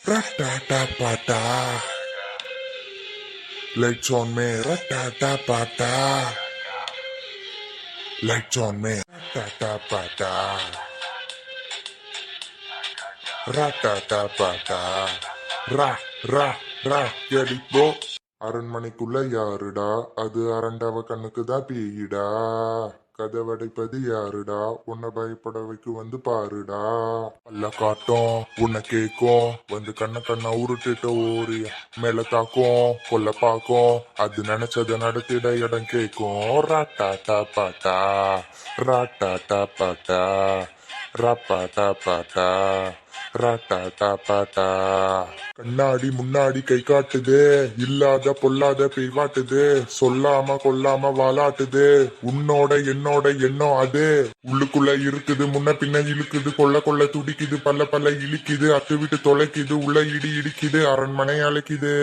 Rat-ta-ta-pa-ta. Lights on me. Rat-ta-ta-pa-ta. Lights on me. Rat-ta-ta-pa-ta. Rat-ta-ta-pa-ta. Ra, ra, ra. Get it, bro. அரண்மனைக்குள்ள யாருடா? அது அரண்டவ கண்ணுக்கு தான் பேயிடா. கதவடைப்பது யாருடா? உன்னை பயப்பட வைக்க வந்து பாருடா. அல்ல காட்டும் உன்னை கேக்கும் வந்து கண்ண உருட்டுட்ட ஓரி மேல தாக்கும் கொல்ல பாக்கும் அது நினைச்சத நடத்திட இடம் கேக்கும். ராட்டாட்டா பாட்டா ராட்டாட்டா பாட்டா ராப்பாட்டா பாட்டா ராட்டாட்டா பாட்டா. கண்ணாடி முன்னாடி கை காட்டுது, இல்லாத பொல்லாத பேய் வாட்டுது, சொல்லாம கொல்லாம வாலாட்டுது, உன்னோட என்னோட எண்ணம் அது உள்ளுக்குள்ள இருக்குது, முன்ன பின்ன இழுக்குது, கொல்ல கொல்ல துடிக்குது, பல்ல பல்ல இழிக்குது, அத்து விட்டு தொலைக்குது, உள்ள இடி இடிக்குது, அரண்மனை அழைக்குது.